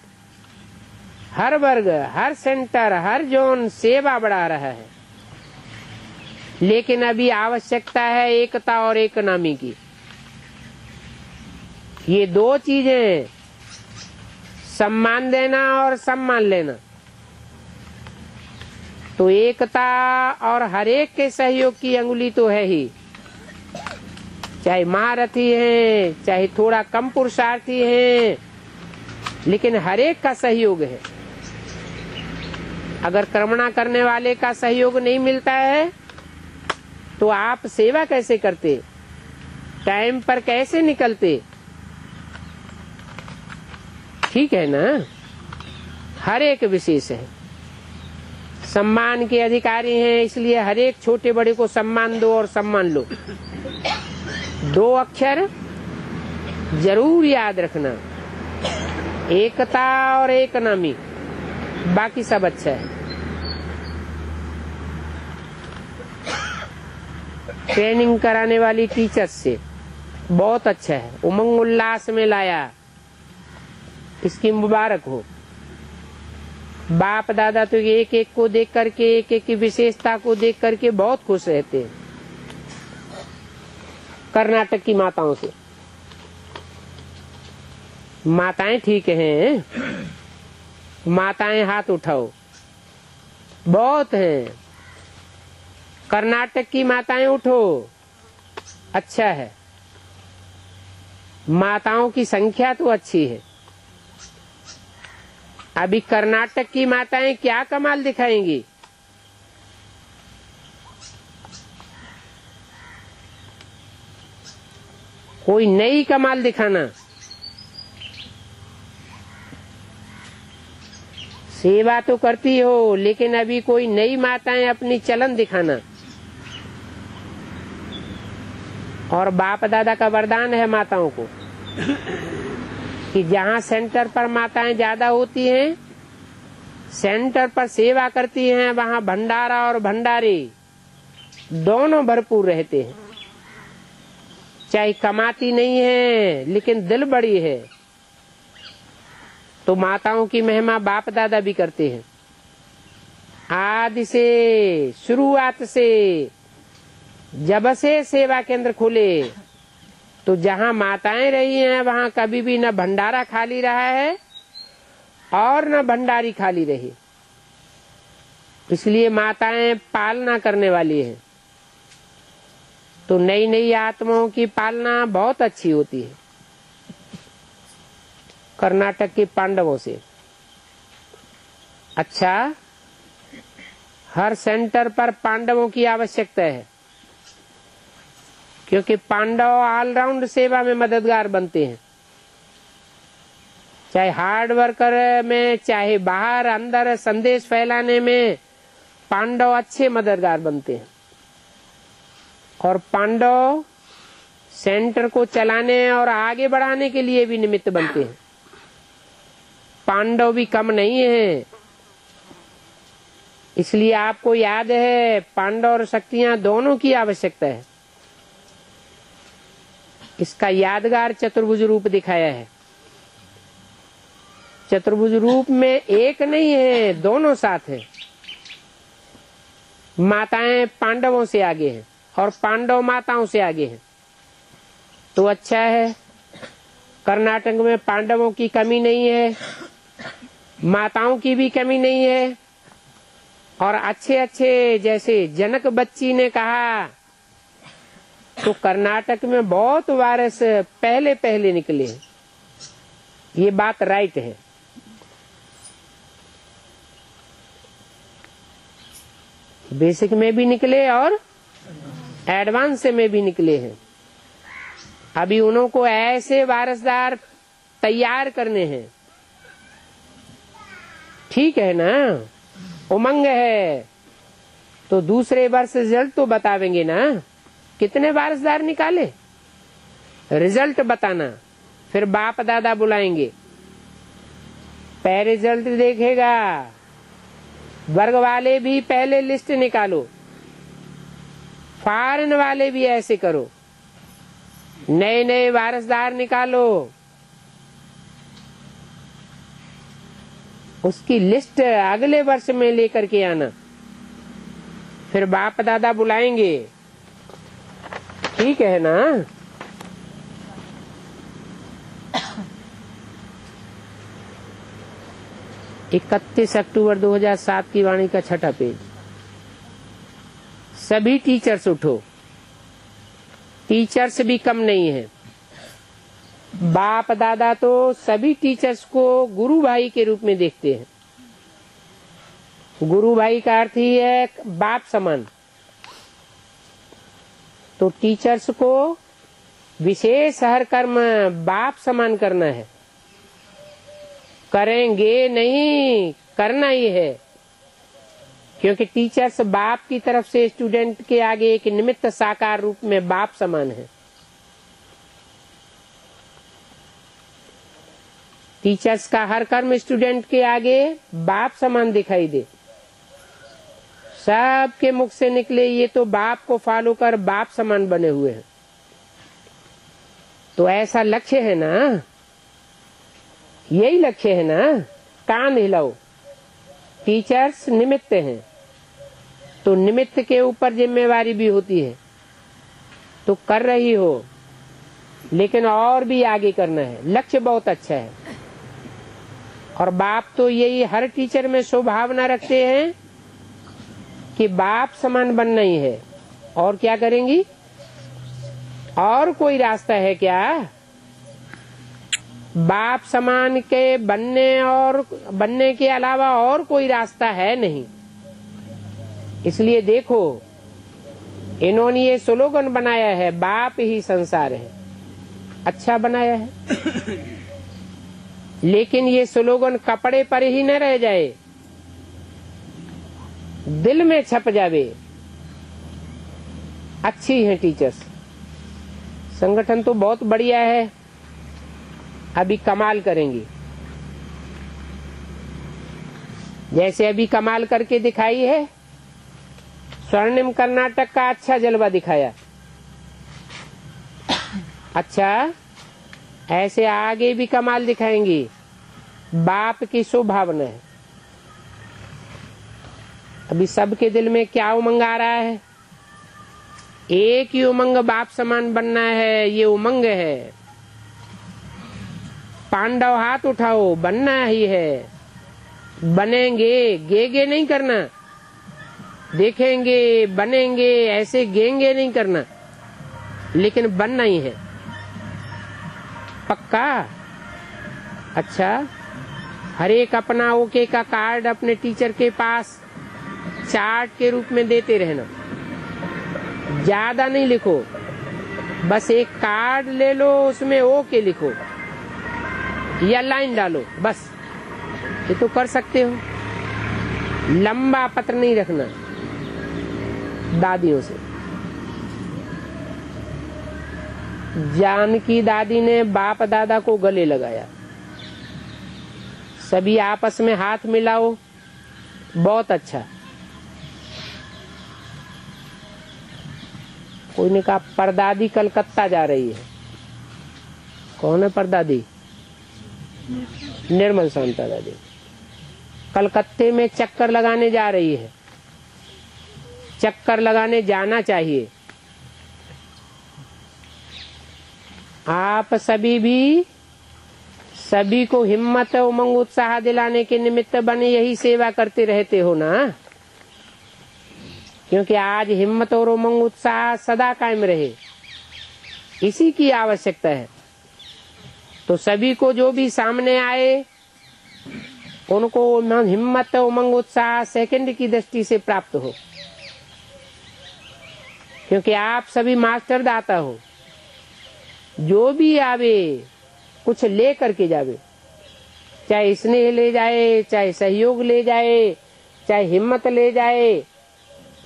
हर वर्ग, हर सेंटर, हर जोन सेवा बढ़ा रहा है। लेकिन अभी आवश्यकता है एकता और एकनामी की। ये 2 चीजें, सम्मान देना और सम्मान लेना। तो एकता और हरेक के सहयोग की अंगुली तो है ही। चाहे महारथी हैं, चाहे थोड़ा कम पुरुषार्थी हैं, लेकिन हरेक का सहयोग है। अगर कर्मणा करने वाले का सहयोग नहीं मिलता है, तो आप सेवा कैसे करते, टाइम पर कैसे निकलते? ठीक है ना? हर एक विशेष है। सम्मान के अधिकारी हैं, इसलिए हर एक छोटे बड़े को सम्मान दो और सम्मान लो। 2 अक्षर जरूर याद रखना, एकता और एकनामी, बाकी सब अच्छा है। ट्रेनिंग कराने वाली टीचर्स से बहुत अच्छा है, उमंग उल्लास में लाया, इसकी मुबारक हो। बाप दादा तो एक एक को देख करके, एक एक की विशेषता को देख करके बहुत खुश रहते हैं। कर्नाटक की माताओं से, माताएं ठीक हैं, माताएं हाथ उठाओ, बहुत हैं। कर्नाटक की माताएं उठो, अच्छा है, माताओं की संख्या तो अच्छी है। अभी कर्नाटक की माताएं क्या कमाल दिखाएंगी? कोई नई कमाल दिखाना। सेवा तो करती हो, लेकिन अभी कोई नई माताएं अपनी चलन दिखाना। और बाप दादा का वरदान है माताओं को कि जहाँ सेंटर पर माताएं ज्यादा होती हैं, सेंटर पर सेवा करती हैं, वहाँ भंडारा और भंडारी दोनों भरपूर रहते हैं। चाहे कमाती नहीं है लेकिन दिल बड़ी है, तो माताओं की महिमा बाप दादा भी करते हैं। आदि से, शुरुआत से, जब से सेवा केंद्र खुले, तो जहाँ माताएं रही हैं वहाँ कभी भी न भंडारा खाली रहा है और न भंडारी खाली रही। इसलिए माताएं पालना करने वाली हैं। तो नई नई आत्माओं की पालना बहुत अच्छी होती है। कर्नाटक के पांडवों से अच्छा, हर सेंटर पर पांडवों की आवश्यकता है, क्योंकि पांडव ऑलराउंड सेवा में मददगार बनते हैं। चाहे हार्ड वर्कर में, चाहे बाहर अंदर संदेश फैलाने में पांडव अच्छे मददगार बनते हैं। और पांडव सेंटर को चलाने और आगे बढ़ाने के लिए भी निमित्त बनते हैं। पांडव भी कम नहीं है। इसलिए आपको याद है, पांडव और शक्तियां दोनों की आवश्यकता है। इसका यादगार चतुर्भुज रूप दिखाया है। चतुर्भुज रूप में एक नहीं है, दोनों साथ है। माताएं पांडवों से आगे हैं और पांडव माताओं से आगे हैं। तो अच्छा है, कर्नाटक में पांडवों की कमी नहीं है, माताओं की भी कमी नहीं है। और अच्छे अच्छे, जैसे जनक बच्ची ने कहा, तो कर्नाटक में बहुत वारिस पहले पहले निकले। ये बात राइट है। बेसिक में भी निकले और एडवांस में भी निकले हैं। अभी उन्हों को ऐसे वारसदार तैयार करने हैं। ठीक है ना, उमंग है तो दूसरे वर्ष रिजल्ट तो बतावेंगे ना, कितने वारसदार निकाले, रिजल्ट बताना। फिर बाप दादा बुलाएंगे, पहले रिजल्ट देखेगा। वर्ग वाले भी पहले लिस्ट निकालो, फॉरेन वाले भी ऐसे करो, नए नए वारसदार निकालो, उसकी लिस्ट अगले वर्ष में लेकर के आना। फिर बाप दादा बुलाएंगे, ठीक है ना। 31 अक्टूबर 2007 की वाणी का 6ठा पेज। सभी टीचर्स उठो, टीचर्स भी कम नहीं है। बाप दादा तो सभी टीचर्स को गुरु भाई के रूप में देखते हैं। गुरु भाई का अर्थ ही है बाप समान। तो टीचर्स को विशेष हर कर्म बाप समान करना है। करेंगे नहीं, करना ही है, क्योंकि टीचर्स बाप की तरफ से स्टूडेंट के आगे एक निमित्त साकार रूप में बाप समान है। टीचर्स का हर कर्म स्टूडेंट के आगे बाप समान दिखाई दे। सबके मुख से निकले ये तो बाप को फॉलो कर बाप समान बने हुए हैं। तो ऐसा लक्ष्य है ना, यही लक्ष्य है ना। कान हिलाओ, टीचर्स निमित्त हैं, तो निमित्त के ऊपर जिम्मेवारी भी होती है। तो कर रही हो, लेकिन और भी आगे करना है। लक्ष्य बहुत अच्छा है, और बाप तो यही हर टीचर में स्वभावना रखते हैं कि बाप समान बनना ही है। और क्या करेंगी? और कोई रास्ता है क्या? बाप समान के बनने के अलावा और कोई रास्ता है नहीं। इसलिए देखो, इन्होंने ये स्लोगन बनाया है, बाप ही संसार है। अच्छा बनाया है, लेकिन ये स्लोगन कपड़े पर ही न रह जाए, दिल में छप जावे। अच्छी है टीचर्स, संगठन तो बहुत बढ़िया है, अभी कमाल करेंगी। जैसे अभी कमाल करके दिखाई है, स्वर्णिम कर्नाटक का अच्छा जलवा दिखाया। अच्छा, ऐसे आगे भी कमाल दिखाएंगी। बाप की स्वभावना है। अभी सबके दिल में क्या उमंग आ रहा है? एक ही उमंग, बाप समान बनना है, ये उमंग है। पांडव हाथ उठाओ, बनना ही है। बनेंगे, गे नहीं करना। देखेंगे, बनेंगे, ऐसे गेंगे नहीं करना, लेकिन बनना ही है। पक्का? अच्छा, हर एक अपना ओके का कार्ड अपने टीचर के पास चार्ट के रूप में देते रहना। ज्यादा नहीं लिखो, बस एक कार्ड ले लो, उसमें ओके लिखो या लाइन डालो, बस। ये तो कर सकते हो। लंबा पत्र नहीं रखना दादियों से। जानकी दादी ने बाप दादा को गले लगाया। सभी आपस में हाथ मिलाओ, बहुत अच्छा। कोई ने कहा परदादी कलकत्ता जा रही है। कौन है परदादी? निर्मल शांता दादी कलकत्ते में चक्कर लगाने जा रही है। चक्कर लगाने जाना चाहिए। आप सभी भी सभी को हिम्मत उमंग उत्साह दिलाने के निमित्त बने यही सेवा करते रहते हो ना, क्योंकि आज हिम्मत और उमंग उत्साह सदा कायम रहे, इसी की आवश्यकता है। तो सभी को जो भी सामने आए उनको हिम्मत उमंग उत्साह सेकंड की दृष्टि से प्राप्त हो, क्योंकि आप सभी मास्टर दाता हो। जो भी आवे कुछ ले करके जावे, चाहे स्नेह ले जाए, चाहे सहयोग ले जाए, चाहे हिम्मत ले जाए,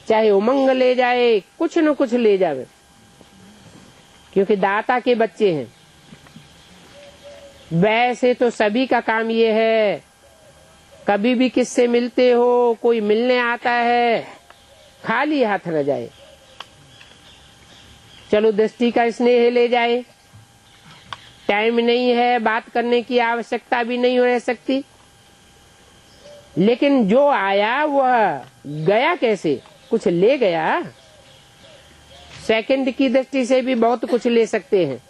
चाहे उमंग ले जाए, कुछ न कुछ ले जावे, क्योंकि दाता के बच्चे हैं। वैसे तो सभी का काम ये है, कभी भी किससे मिलते हो, कोई मिलने आता है, खाली हाथ न जाए। चलो दृष्टि का स्नेह ले जाए, टाइम नहीं है, बात करने की आवश्यकता भी नहीं रह सकती, लेकिन जो आया वह गया कैसे? कुछ ले गया। सेकंड की दृष्टि से भी बहुत कुछ ले सकते हैं।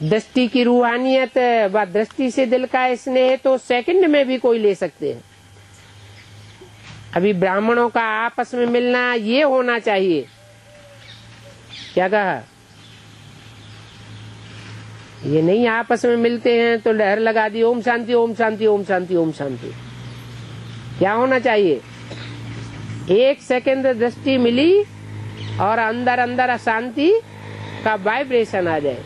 दृष्टि की रूहानियत व दृष्टि से दिल का स्नेह तो सेकंड में भी कोई ले सकते हैं। अभी ब्राह्मणों का आपस में मिलना ये होना चाहिए। क्या कहा? ये नहीं आपस में मिलते हैं तो लहर लगा दी, ओम शांति ओम शांति ओम शांति ओम शांति। क्या होना चाहिए? एक सेकंड दृष्टि मिली और अंदर अंदर अशांति का वाइब्रेशन आ जाए,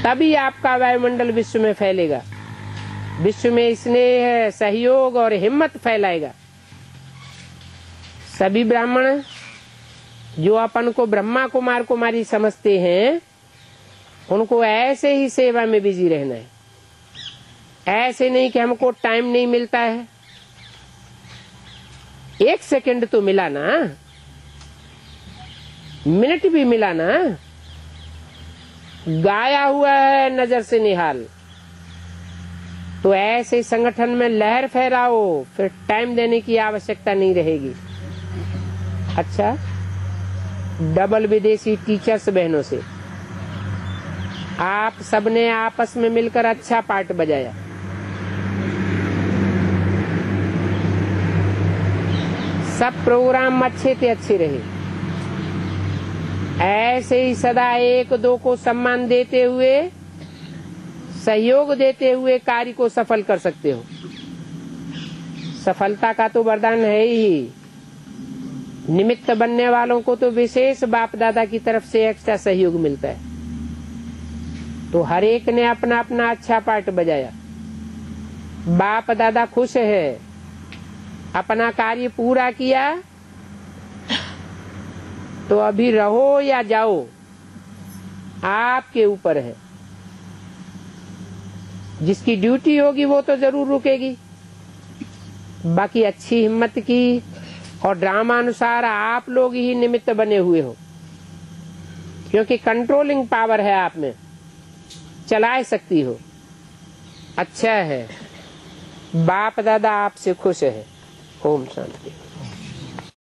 तभी आपका वायुमंडल विश्व में फैलेगा। विश्व में स्नेह, सहयोग और हिम्मत फैलाएगा। सभी ब्राह्मण जो अपन को ब्रह्मा कुमार कुमारी समझते हैं, उनको ऐसे ही सेवा में बिजी रहना है। ऐसे नहीं कि हमको टाइम नहीं मिलता है। एक सेकंड तो मिला ना, मिनट भी मिला ना। गाया हुआ है नजर से निहाल, तो ऐसे संगठन में लहर फैलाओ, फिर टाइम देने की आवश्यकता नहीं रहेगी। अच्छा, डबल विदेशी टीचर्स बहनों से आप सबने आपस में मिलकर अच्छा पार्ट बजाया। सब प्रोग्राम अच्छे थे, अच्छे रहे। ऐसे ही सदा एक दो को सम्मान देते हुए, सहयोग देते हुए कार्य को सफल कर सकते हो। सफलता का तो वरदान है ही, निमित्त बनने वालों को तो विशेष बाप दादा की तरफ से एक्स्ट्रा सहयोग मिलता है। तो हर एक ने अपना अपना अच्छा पार्ट बजाया। बाप दादा खुश है, अपना कार्य पूरा किया, तो अभी रहो या जाओ आपके ऊपर है। जिसकी ड्यूटी होगी वो तो जरूर रुकेगी। बाकी अच्छी हिम्मत की और ड्रामा अनुसार आप लोग ही निमित्त बने हुए हो, क्योंकि कंट्रोलिंग पावर है आप में, चला सकती हो। अच्छा है, बाप दादा आपसे खुश है। ओम शांति।